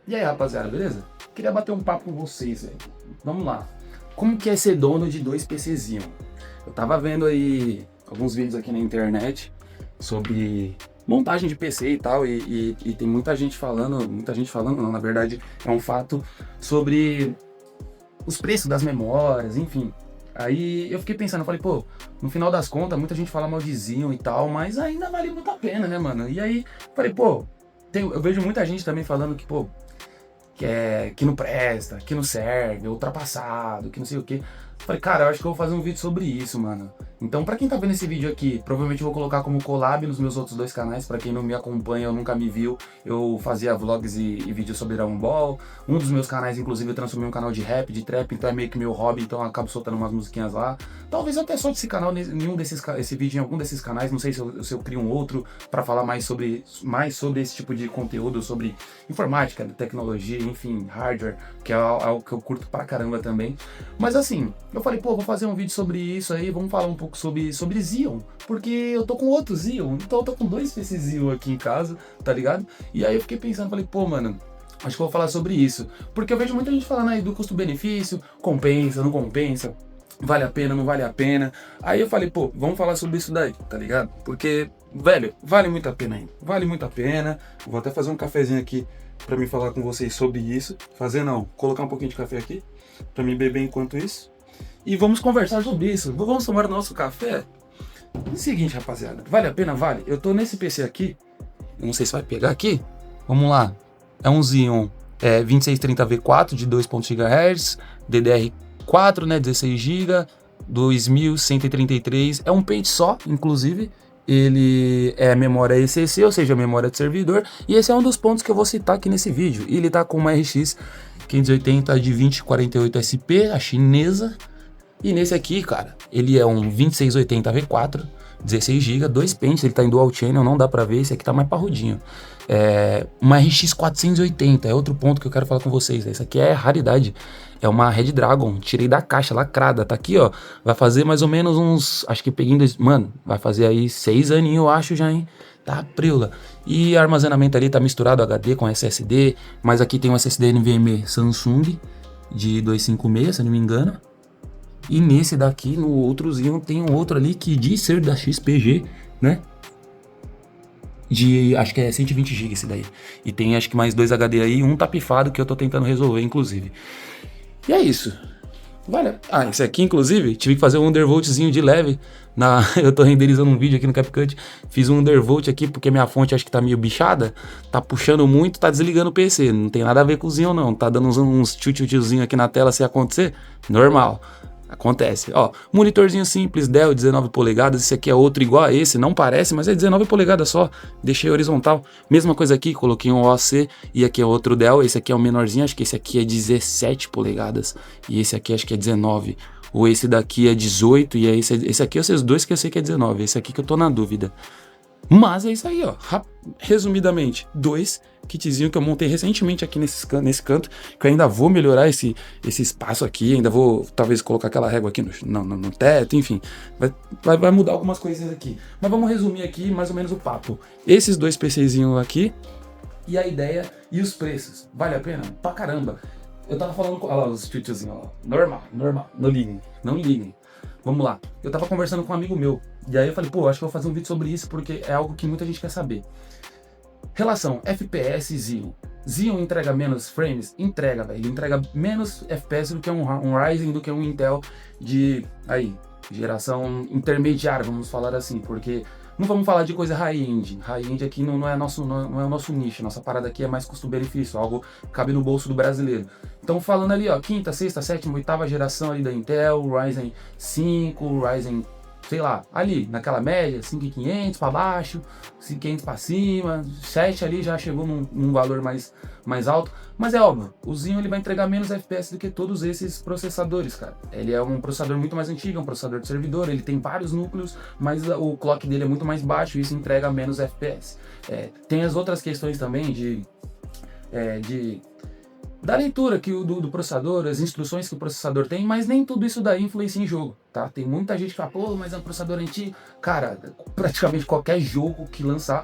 E aí, rapaziada, beleza? Queria bater um papo com vocês, velho. Vamos lá. Como que é ser dono de dois PCzinhos? Eu tava vendo aí alguns vídeos aqui na internet sobre montagem de PC e tal, e tem muita gente falando, não, na verdade é um fato, sobre os preços das memórias, enfim. Aí eu fiquei pensando, eu falei, pô, no final das contas, muita gente fala mal de Xeon e tal, mas ainda vale muito a pena, né, mano? E aí, falei, pô, eu vejo muita gente também falando que, pô, que não presta, que não serve, ultrapassado, que não sei o que. Falei, cara, eu acho que eu vou fazer um vídeo sobre isso, mano. Então, pra quem tá vendo esse vídeo aqui, provavelmente eu vou colocar como collab nos meus outros dois canais. Pra quem não me acompanha ou nunca me viu, eu fazia vlogs e vídeos sobre Dragon Ball. Um dos meus canais, inclusive, eu transformei em um canal de rap, de trap, então é meio que meu hobby, então eu acabo soltando umas musiquinhas lá. Talvez eu até solte esse canal, nenhum desses, esse vídeo em algum desses canais, não sei se eu crio um outro pra falar mais sobre esse tipo de conteúdo, sobre informática, tecnologia, enfim, hardware, que é algo que eu curto pra caramba também. Mas assim, eu falei, pô, vou fazer um vídeo sobre isso aí, vamos falar um pouco sobre Xeon, porque eu tô com outro Xeon, então eu tô com dois PC Xeon aqui em casa, tá ligado? E aí eu fiquei pensando, falei, pô, mano, acho que eu vou falar sobre isso, porque eu vejo muita gente falando aí do custo-benefício, compensa, não compensa, vale a pena, não vale a pena. Aí eu falei, pô, vamos falar sobre isso daí, tá ligado? Porque, velho, vale muito a pena ainda, vale muito a pena. Vou até fazer um cafezinho aqui pra me falar com vocês sobre isso. Fazer não, colocar um pouquinho de café aqui pra me beber enquanto isso. E vamos conversar sobre isso. Vamos tomar nosso café? Seguinte, rapaziada, vale a pena? Vale. Eu tô nesse PC aqui, eu não sei se vai pegar aqui. Vamos lá. É um Xeon 2630V4 de 2.0 GHz, DDR4, né, 16 GB, 2133. É um pente só, inclusive. Ele é memória ECC, ou seja, memória de servidor. E esse é um dos pontos que eu vou citar aqui nesse vídeo. Ele tá com uma RX 580 de 2048 SP, a chinesa. E nesse aqui, cara, ele é um 2680V4, 16 GB, 2 pentes, ele tá em dual channel, não dá pra ver, esse aqui tá mais parrudinho. Uma RX 480, é outro ponto que eu quero falar com vocês, essa aqui é raridade, é uma Red Dragon, tirei da caixa, lacrada, tá aqui, ó, vai fazer mais ou menos uns, acho que peguei mano, vai fazer aí 6 aninhos, eu acho já, hein, tá preula. E armazenamento ali tá misturado HD com SSD, mas aqui tem um SSD NVMe Samsung de 256, se eu não me engano. E nesse daqui, no outrozinho, tem um outro ali que diz ser da XPG, né? Acho que é 120 GB esse daí. E tem acho que mais 2 HD aí, um tá pifado que eu tô tentando resolver, inclusive. E é isso. Vale. Ah, esse aqui, inclusive, tive que fazer um undervoltzinho de leve. Eu tô renderizando um vídeo aqui no CapCut. Fiz um undervolt aqui porque minha fonte acho que tá meio bichada. Tá puxando muito, tá desligando o PC. Não tem nada a ver com o Xeon, não. Tá dando uns tchutchutzinho aqui na tela se acontecer. Normal. Acontece. Ó, monitorzinho simples, Dell, 19 polegadas. Esse aqui é outro igual a esse, não parece, mas é 19 polegadas só. Deixei horizontal. Mesma coisa aqui, coloquei um OC e aqui é outro Dell. Esse aqui é o menorzinho, acho que esse aqui é 17 polegadas e esse aqui acho que é 19. Ou esse daqui é 18 e esse aqui é esses dois que eu sei que é 19. Esse aqui que eu tô na dúvida. Mas é isso aí, ó. Resumidamente, dois kitzinhos que eu montei recentemente aqui nesse canto, que eu ainda vou melhorar esse espaço aqui, ainda vou talvez colocar aquela régua aqui no teto, enfim, vai mudar algumas coisinhas aqui. Mas vamos resumir aqui mais ou menos o papo. Esses dois PCzinhos aqui, e a ideia e os preços. Vale a pena? Pra caramba. Eu tava falando com... Olha lá os tiozinhos, ó. Normal. Não liguem. Vamos lá. Eu tava conversando com um amigo meu. E aí eu falei, pô, acho que eu vou fazer um vídeo sobre isso porque é algo que muita gente quer saber. Relação FPS e Xeon. Xeon entrega menos frames? Entrega, velho. Ele entrega menos FPS do que um Ryzen, do que um Intel de geração intermediária, vamos falar assim, porque não vamos falar de coisa high-end. High-end aqui não é o nosso nicho. Nossa parada aqui é mais custo-benefício, algo que cabe no bolso do brasileiro. Então falando ali, ó, quinta, sexta, sétima, oitava geração ali da Intel, Ryzen 5, Ryzen, sei lá, ali naquela média, 5.500 para baixo, 5.500 para cima, 7 ali já chegou num valor mais alto. Mas é óbvio, o Xeon ele vai entregar menos FPS do que todos esses processadores, cara. Ele é um processador muito mais antigo, é um processador de servidor, ele tem vários núcleos, mas o clock dele é muito mais baixo e isso entrega menos FPS. Tem as outras questões também da leitura do processador, as instruções que o processador tem, mas nem tudo isso daí influencia em jogo, tá? Tem muita gente que fala, pô, mas é um processador antigo. Cara, praticamente qualquer jogo que lançar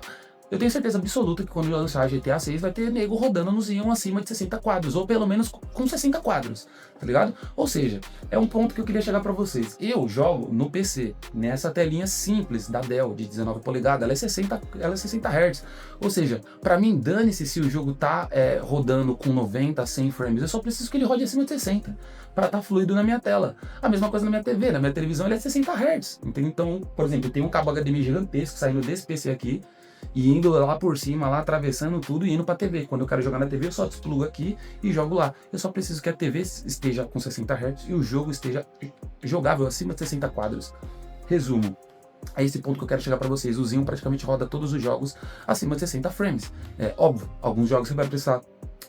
Eu tenho certeza absoluta que quando lançar GTA 6 vai ter nego rodando no Xeon acima de 60 quadros, ou pelo menos com 60 quadros, tá ligado? Ou seja, é um ponto que eu queria chegar pra vocês. Eu jogo no PC, nessa telinha simples da Dell, de 19 polegadas, ela é 60 Hz. Ou seja, pra mim, dane-se se o jogo tá rodando com 90, 100 frames, eu só preciso que ele rode acima de 60, pra tá fluido na minha tela. A mesma coisa na minha TV, na minha televisão ele é 60 Hz, entendeu? Então, por exemplo, eu tenho um cabo HDMI gigantesco saindo desse PC aqui, e indo lá por cima, lá atravessando tudo e indo pra TV. Quando eu quero jogar na TV, eu só desplugo aqui e jogo lá. Eu só preciso que a TV esteja com 60 Hz e o jogo esteja jogável acima de 60 quadros. Resumo. É esse ponto que eu quero chegar para vocês. O Xeon praticamente roda todos os jogos acima de 60 frames. É óbvio, alguns jogos você vai precisar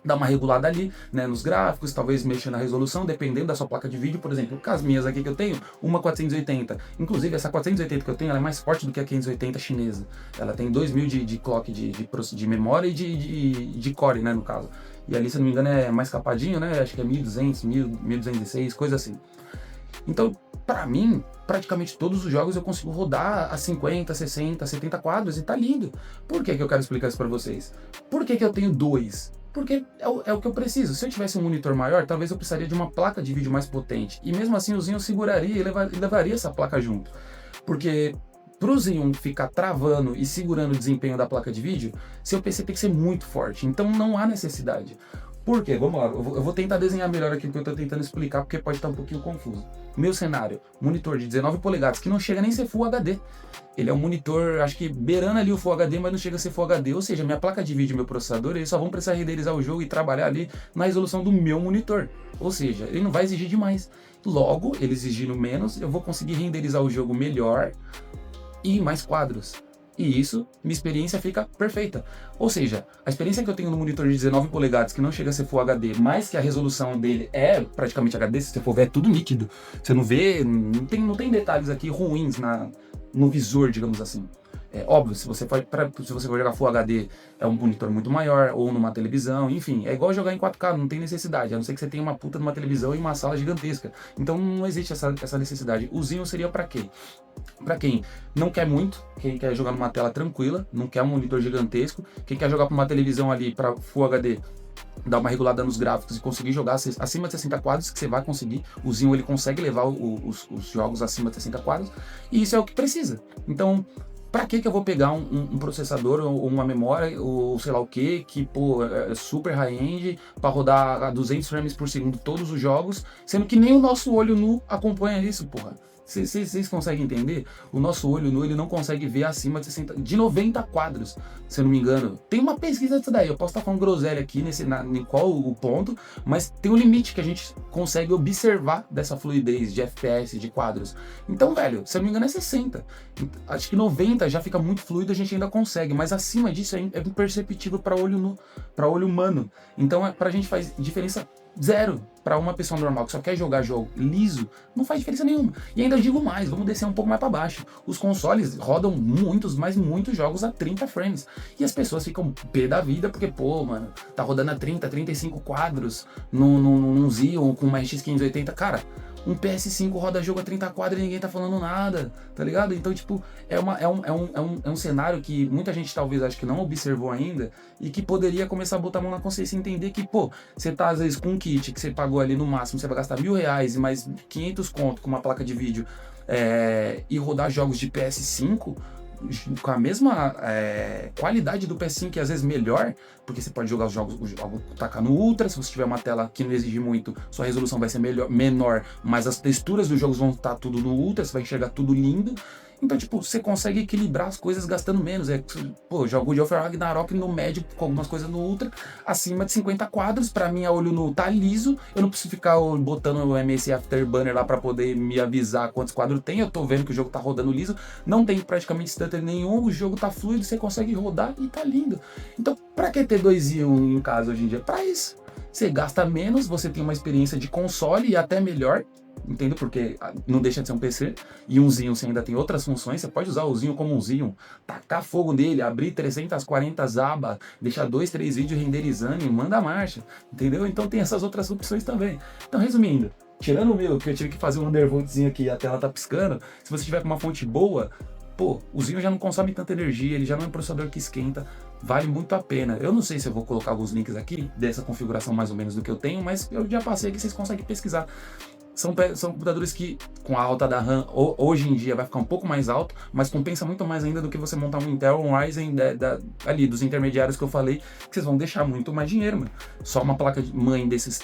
dar uma regulada ali, né, nos gráficos, talvez mexer na resolução, dependendo da sua placa de vídeo. Por exemplo, com as minhas aqui que eu tenho, uma 480. Inclusive, essa 480 que eu tenho, ela é mais forte do que a 580 chinesa. Ela tem 2000 de clock de memória e de core, né, no caso. E ali, se eu não me engano, é mais capadinho, né, acho que é 1200, 1206, coisa assim. Então, pra mim, praticamente todos os jogos eu consigo rodar a 50, 60, 70 quadros e tá lindo. Por que eu quero explicar isso pra vocês? Por que eu tenho dois? Porque é o que eu preciso. Se eu tivesse um monitor maior, talvez eu precisaria de uma placa de vídeo mais potente. E mesmo assim o Xeon seguraria e levaria essa placa junto. Porque pro Xeon ficar travando e segurando o desempenho da placa de vídeo, seu PC tem que ser muito forte. Então não há necessidade. Por quê? Vamos lá, eu vou tentar desenhar melhor aqui o que eu estou tentando explicar, porque pode estar um pouquinho confuso. Meu cenário, monitor de 19 polegadas, que não chega nem a ser Full HD. Ele é um monitor, acho que beirando ali o Full HD, mas não chega a ser Full HD. Ou seja, minha placa de vídeo e meu processador, eles só vão precisar renderizar o jogo e trabalhar ali na resolução do meu monitor. Ou seja, ele não vai exigir demais. Logo, ele exigindo menos, eu vou conseguir renderizar o jogo melhor e mais quadros. E isso, minha experiência fica perfeita. Ou seja, a experiência que eu tenho no monitor de 19 polegadas, que não chega a ser Full HD, mas que a resolução dele é praticamente HD, se você for ver, é tudo nítido. Você não vê, não tem detalhes aqui ruins no visor, digamos assim. É óbvio, se você for jogar Full HD, é um monitor muito maior, ou numa televisão, enfim, é igual jogar em 4K, não tem necessidade, a não ser que você tenha uma puta de uma televisão e uma sala gigantesca. Então não existe essa necessidade. O Xeon seria para quê? Para quem não quer muito, quem quer jogar numa tela tranquila, não quer um monitor gigantesco, quem quer jogar para uma televisão ali para Full HD, dar uma regulada nos gráficos e conseguir jogar acima de 60 quadros, que você vai conseguir. O Xeon ele consegue levar os jogos acima de 60 quadros, e isso é o que precisa. Então, pra que eu vou pegar um processador ou uma memória ou sei lá o que pô, é super high-end para rodar a 200 frames por segundo todos os jogos, sendo que nem o nosso olho nu acompanha isso, porra. Vocês conseguem entender? O nosso olho nu, ele não consegue ver acima de 90 quadros, se eu não me engano. Tem uma pesquisa disso daí, eu posso estar falando groselha aqui em qual o ponto, mas tem um limite que a gente consegue observar dessa fluidez de FPS, de quadros. Então, velho, se eu não me engano é 60. Acho que 90 já fica muito fluido, a gente ainda consegue, mas acima disso é imperceptível para olho nu, para olho humano. Então, pra gente faz diferença zero. Para uma pessoa normal que só quer jogar jogo liso, não faz diferença nenhuma. E ainda digo mais, vamos descer um pouco mais para baixo. Os consoles rodam muitos jogos a 30 frames. E as pessoas ficam pé da vida porque, pô, mano, tá rodando a 30, 35 quadros num Xeon com uma RX 580. Cara, um PS5 roda jogo a 30 quadros e ninguém tá falando nada, tá ligado? Então, tipo, é um cenário que muita gente talvez acho que não observou ainda e que poderia começar a botar a mão na consciência e entender que, pô, você tá às vezes com um kit que você pagou ali no máximo, você vai gastar R$1.000 e mais 500 conto com uma placa de vídeo e rodar jogos de PS5 com a mesma qualidade do PS5 e às vezes melhor, porque você pode jogar os jogos, tacar no Ultra, se você tiver uma tela que não exige muito, sua resolução vai ser menor, mas as texturas dos jogos vão estar tudo no Ultra, você vai enxergar tudo lindo. Então, tipo, você consegue equilibrar as coisas gastando menos. Pô, jogo de Ragnarok no médio, com algumas coisas no Ultra, acima de 50 quadros, pra mim a olho nu tá liso, eu não preciso ficar botando o MS Afterburner lá pra poder me avisar quantos quadros tem, eu tô vendo que o jogo tá rodando liso, não tem praticamente stutter nenhum, o jogo tá fluido, você consegue rodar e tá lindo. Então, pra que ter 2 Xeon em casa hoje em dia? Pra isso. Você gasta menos, você tem uma experiência de console e até melhor, entendo? Porque não deixa de ser um PC, e um Xeon você ainda tem outras funções, você pode usar o Xeon como um Xeon, tacar fogo nele, abrir 340 abas, deixar 2, 3 vídeos renderizando e manda marcha, entendeu? Então tem essas outras opções também. Então, resumindo, tirando o meu, que eu tive que fazer um undervoltzinho aqui e a tela tá piscando, se você tiver com uma fonte boa, pô, o Xeon já não consome tanta energia, ele já não é um processador que esquenta, vale muito a pena. Eu não sei se eu vou colocar alguns links aqui dessa configuração mais ou menos do que eu tenho, mas eu já passei que vocês conseguem pesquisar. São computadores que, com a alta da RAM, hoje em dia vai ficar um pouco mais alto, mas compensa muito mais ainda do que você montar um Intel ou um Ryzen ali, dos intermediários que eu falei, que vocês vão deixar muito mais dinheiro, mano. Só uma placa de mãe desses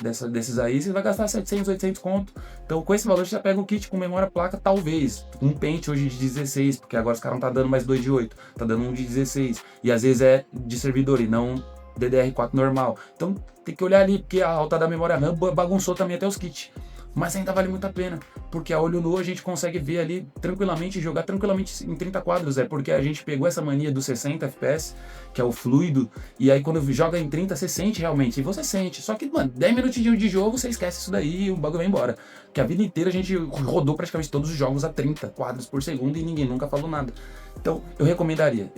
aí, você vai gastar 700, 800 conto. Então, com esse valor, você já pega um kit com memória placa, talvez. Um pente hoje de 16, porque agora os caras não tá dando mais 2 de 8, tá dando um de 16. E às vezes é de servidor e não DDR4 normal. Então, tem que olhar ali, porque a alta da memória RAM bagunçou também até os kits. Mas ainda vale muito a pena, porque a olho nu a gente consegue ver ali tranquilamente, jogar tranquilamente em 30 quadros, porque a gente pegou essa mania do 60 FPS, que é o fluido, e aí quando joga em 30 você sente realmente, e você sente, só que, mano, 10 minutinhos de jogo você esquece isso daí e o bagulho vai embora, que a vida inteira a gente rodou praticamente todos os jogos a 30 quadros por segundo e ninguém nunca falou nada. Então, eu recomendaria,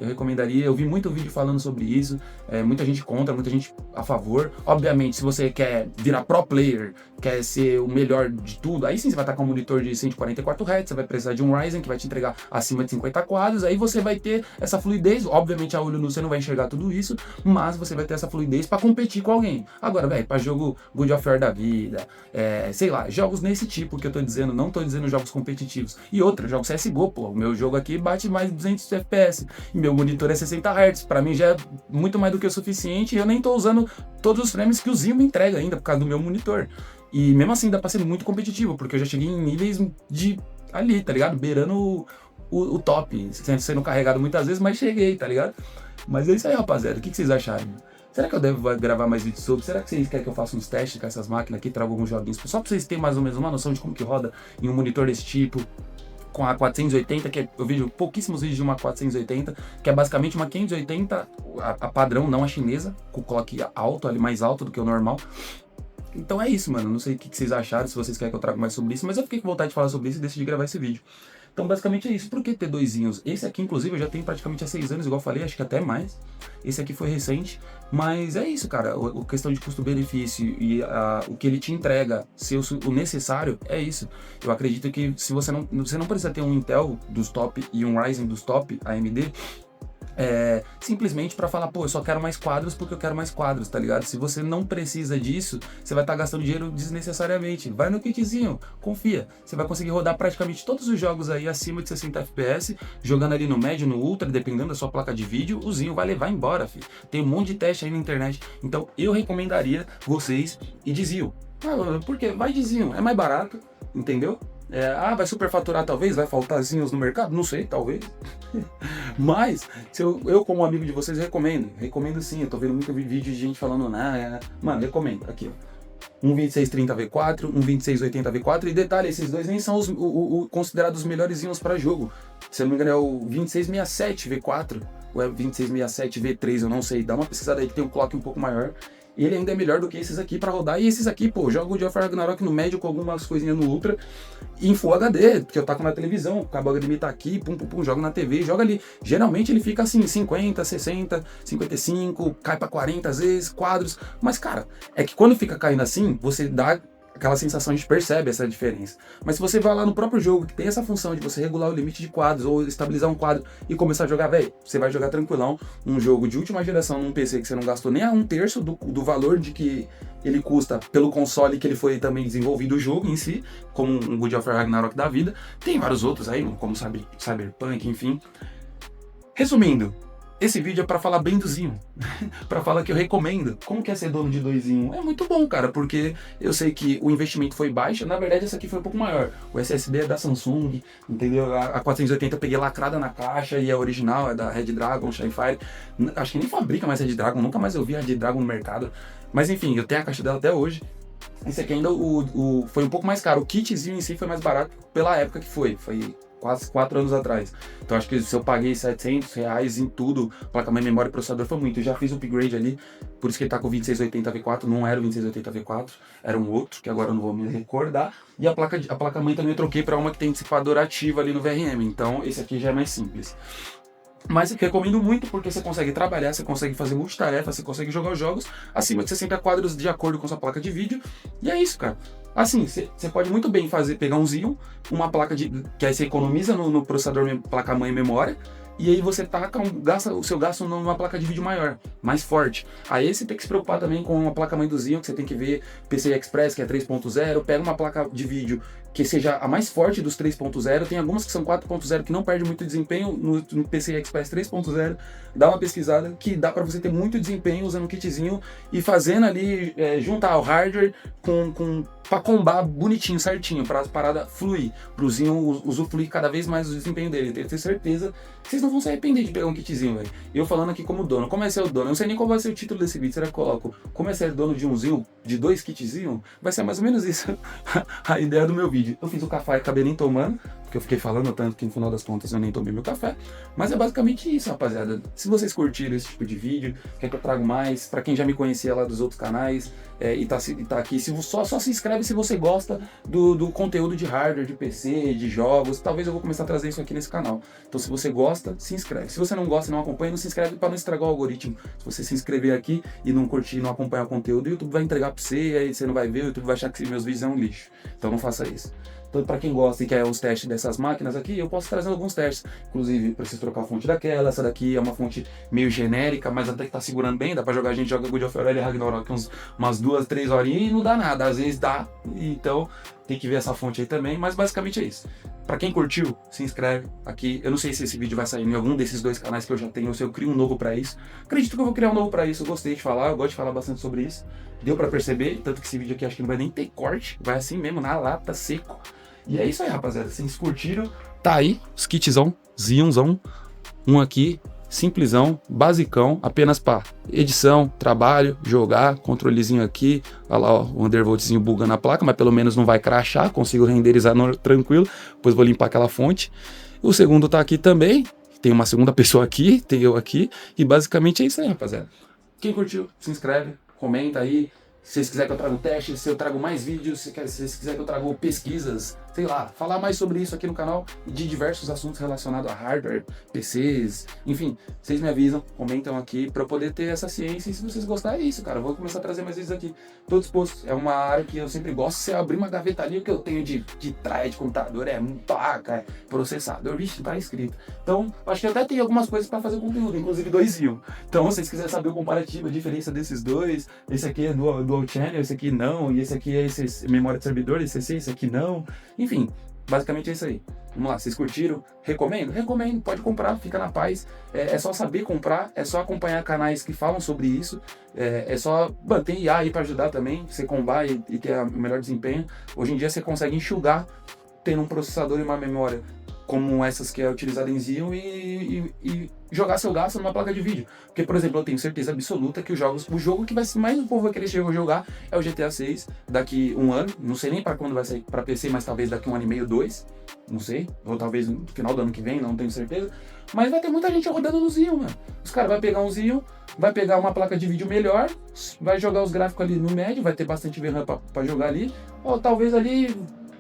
eu vi muito vídeo falando sobre isso, muita gente contra, muita gente a favor. Obviamente, se você quer virar pro player, quer ser o melhor de tudo, aí sim você vai estar com um monitor de 144 Hz, você vai precisar de um Ryzen que vai te entregar acima de 50 quadros, aí você vai ter essa fluidez, obviamente a olho nu você não vai enxergar tudo isso, mas você vai ter essa fluidez para competir com alguém. Agora, velho, para jogo God of War da vida, sei lá, jogos nesse tipo que eu tô dizendo, não tô dizendo jogos competitivos. E outra, jogo CSGO, pô, o meu jogo aqui bate mais de 200 FPS, e meu monitor é 60 Hz, para mim já é muito mais do que o suficiente, e eu nem tô usando todos os frames que o Xeon me entrega ainda, por causa do meu monitor. E mesmo assim dá pra ser muito competitivo, porque eu já cheguei em níveis de ali, tá ligado? Beirando o top, sendo carregado muitas vezes, mas cheguei, tá ligado? Mas é isso aí, rapaziada. O que vocês acharam? Será que eu devo gravar mais vídeos sobre? Será que vocês querem que eu faça uns testes com essas máquinas aqui, traga alguns joguinhos? Só pra vocês terem mais ou menos uma noção de como que roda em um monitor desse tipo, com a 480, que eu vejo pouquíssimos vídeos de uma 480, que é basicamente uma 580, a padrão, não a chinesa, com o clock alto, ali mais alto do que o normal. Então é isso, mano. Não sei o que vocês acharam, se vocês querem que eu traga mais sobre isso, mas eu fiquei com vontade de falar sobre isso e decidi gravar esse vídeo. Então basicamente é isso. Por que ter doisinhos? Esse aqui, inclusive, eu já tenho praticamente há 6 anos, igual eu falei, acho que até mais. Esse aqui foi recente, mas é isso, cara. A questão de custo-benefício e o que ele te entrega, ser o necessário, é isso. Eu acredito que se você não precisa ter um Intel dos top e um Ryzen dos top AMD, simplesmente para falar, pô, eu só quero mais quadros porque eu quero mais quadros, tá ligado? Se você não precisa disso, você vai estar gastando dinheiro desnecessariamente. Vai no kitzinho, confia. Você vai conseguir rodar praticamente todos os jogos aí acima de 60 FPS, jogando ali no médio, no ultra, dependendo da sua placa de vídeo, o Xeon vai levar embora, filho. Tem um monte de teste aí na internet. Então eu recomendaria vocês ir de Xeon. Porque vai de Xeon, é mais barato, entendeu? Vai superfaturar talvez, vai faltar Xeons no mercado? Não sei, talvez. Mas, se eu como amigo de vocês recomendo sim. Eu tô vendo muito vídeo de gente falando, mano, recomendo, aqui ó. Um 2630V4, um 2680V4, e detalhe, esses dois nem são os considerados os melhores Xeons para jogo. Se eu não me engano é o 2667V4, ou é 2667V3, eu não sei, dá uma pesquisada aí que tem um clock um pouco maior. E ele ainda é melhor do que esses aqui pra rodar. E esses aqui, pô, jogo de Ragnarok no médio com algumas coisinhas no Ultra e em Full HD, porque eu taco na televisão, o cabo HDMI tá aqui, jogo na TV, joga ali. Geralmente ele fica assim, 50, 60, 55, cai pra 40 às vezes, quadros. Mas, cara, é que quando fica caindo assim, você dá aquela sensação, a gente percebe essa diferença. Mas se você vai lá no próprio jogo, que tem essa função de você regular o limite de quadros ou estabilizar um quadro e começar a jogar, velho, você vai jogar tranquilão um jogo de última geração num PC que você não gastou nem a 1/3 do valor de que ele custa pelo console que ele foi também desenvolvido o jogo em si, como um God of War Ragnarok da vida. Tem vários outros aí, como Cyberpunk, enfim. Resumindo, esse vídeo é pra falar bem do Xeon, pra falar que eu recomendo. Como que é ser dono de dois Xeon? É muito bom, cara, porque eu sei que o investimento foi baixo, na verdade essa aqui foi um pouco maior. O SSD é da Samsung, entendeu? A 480 eu peguei lacrada na caixa e é original, é da Red Dragon, Shinefire. Acho que nem fabrica mais Red Dragon, nunca mais eu vi a Red Dragon no mercado. Mas enfim, eu tenho a caixa dela até hoje. Esse aqui ainda foi um pouco mais caro. O kitzinho em si foi mais barato pela época que foi quase 4 anos atrás. Então acho que se eu paguei R$700 em tudo, placa-mãe, memória e processador, foi muito. Eu já fiz o upgrade ali, por isso que ele tá com o 2680V4, não era o 2680V4, era um outro, que agora eu não vou me recordar. E a placa-mãe também eu troquei para uma que tem dissipador ativo ali no VRM, então esse aqui já é mais simples. Mas eu recomendo muito porque você consegue trabalhar, você consegue fazer multitarefa, você consegue jogar os jogos acima de 60 quadros de acordo com sua placa de vídeo. E é isso, cara. Assim, você pode muito bem pegar um Xeon, uma placa que aí você economiza no processador, placa-mãe e memória, e aí você gasta o seu gasto numa placa de vídeo maior, mais forte. Aí você tem que se preocupar também com uma placa-mãe do Xeon, que você tem que ver PCI Express, que é 3.0, pega uma placa de vídeo que seja a mais forte dos 3.0, tem algumas que são 4.0 que não perde muito desempenho no PCI Express 3.0, dá uma pesquisada que dá para você ter muito desempenho usando um kitzinho e fazendo ali, juntar o hardware para combar bonitinho, certinho, para a parada fluir, para o Xeon usufruir cada vez mais do desempenho dele. Tenho certeza que vocês não vão se arrepender de pegar um kitzinho, velho. Eu falando aqui como dono, como é ser o dono? Eu não sei nem qual vai ser o título desse vídeo, será que eu coloco como é ser dono de um Xeon, de 2 kitzinhos? Vai ser mais ou menos isso a ideia do meu vídeo. Eu fiz o café e acabei nem tomando, porque eu fiquei falando tanto que no final das contas eu nem tomei meu café. Mas é basicamente isso, rapaziada. Se vocês curtiram esse tipo de vídeo, quer que eu trago mais, pra quem já me conhecia lá dos outros canais, e tá aqui, só se inscreve se você gosta do conteúdo de hardware, de PC, de jogos. Talvez eu vou começar a trazer isso aqui nesse canal. Então se você gosta, se inscreve. Se você não gosta e não acompanha, não se inscreve para não estragar o algoritmo. Se você se inscrever aqui e não curtir, não acompanhar o conteúdo, o YouTube vai entregar pra você, aí você não vai ver, o YouTube vai achar que meus vídeos é um lixo. Então não faça isso. Então, para quem gosta e quer os testes dessas máquinas aqui, eu posso trazer alguns testes. Inclusive, preciso trocar a fonte daquela. Essa daqui é uma fonte meio genérica, mas até que tá segurando bem. Dá pra jogar, a gente joga God of War e Ragnarok umas 2, 3 horinhas e não dá nada. Às vezes dá, então tem que ver essa fonte aí também. Mas basicamente é isso. Para quem curtiu, se inscreve aqui. Eu não sei se esse vídeo vai sair em algum desses 2 canais que eu já tenho, ou se eu crio um novo para isso. Acredito que eu vou criar um novo para isso. Eu gostei de falar, eu gosto de falar bastante sobre isso. Deu para perceber, tanto que esse vídeo aqui acho que não vai nem ter corte. Vai assim mesmo, na lata, seco. E é isso aí, rapaziada. Vocês curtiram? Tá aí, os kitzão, Xeonzão. Um aqui, simplesão, basicão, apenas para edição, trabalho, jogar, controlezinho aqui. Olha lá, ó, o undervoltzinho bugando a placa, mas pelo menos não vai crashar, consigo renderizar tranquilo. Depois vou limpar aquela fonte. O segundo tá aqui também. Tem uma segunda pessoa aqui, tem eu aqui. E basicamente é isso aí, rapaziada. Quem curtiu, se inscreve, comenta aí. Se vocês quiserem que eu traga um teste, se eu trago mais vídeos, se vocês quiserem que eu traga pesquisas, sei lá, falar mais sobre isso aqui no canal, de diversos assuntos relacionados a hardware, PCs, enfim, vocês me avisam, comentam aqui pra eu poder ter essa ciência. E se vocês gostarem, é isso, cara, eu vou começar a trazer mais vídeos aqui. Tô disposto, é uma área que eu sempre gosto. Se eu abrir uma gaveta ali, o que eu tenho de trás de computador placa, processador, vixe, tá escrito. Então, acho que até tem algumas coisas pra fazer conteúdo, inclusive 2 Xeon. Então, se vocês quiserem saber o comparativo, a diferença desses dois, esse aqui é dual channel, esse aqui não, e esse aqui é memória de servidor, esse aqui não. Enfim, basicamente é isso aí. Vamos lá, vocês curtiram? Recomendo? Recomendo, pode comprar, fica na paz. É só saber comprar, é só acompanhar canais que falam sobre isso. É só manter IA aí para ajudar também, você combar e ter o melhor desempenho. Hoje em dia você consegue enxugar tendo um processador e uma memória como essas que é utilizada em Xeon e jogar seu gasto numa placa de vídeo. Porque, por exemplo, eu tenho certeza absoluta que o jogo que mais o povo vai querer jogar é o GTA 6 daqui um ano. Não sei nem para quando vai sair para PC, mas talvez daqui 1 ano e meio, 2. Não sei. Ou talvez no final do ano que vem, não tenho certeza. Mas vai ter muita gente rodando no Xeon, mano. Os caras vão pegar um Xeon, vai pegar uma placa de vídeo melhor, vai jogar os gráficos ali no médio, vai ter bastante VRAM para jogar ali. Ou talvez ali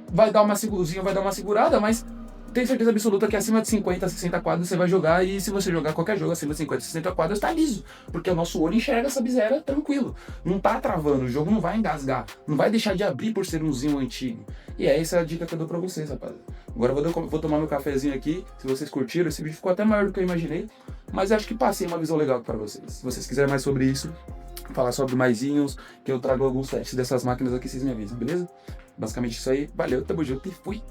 vai dar uma segurada, mas tenho certeza absoluta que acima de 50, 60 quadros você vai jogar, e se você jogar qualquer jogo acima de 50, 60 quadros, tá liso, porque o nosso olho enxerga essa biséria tranquilo, não tá travando, o jogo não vai engasgar, não vai deixar de abrir por ser um Xeon antigo. E essa é a dica que eu dou pra vocês, rapaziada. Agora eu vou tomar meu cafezinho aqui. Se vocês curtiram, esse vídeo ficou até maior do que eu imaginei, mas acho que passei uma visão legal para vocês. Se vocês quiserem mais sobre isso, falar sobre mais Xeons, que eu trago alguns testes dessas máquinas aqui, vocês me avisam, beleza? Basicamente isso aí, valeu, tamo junto e fui!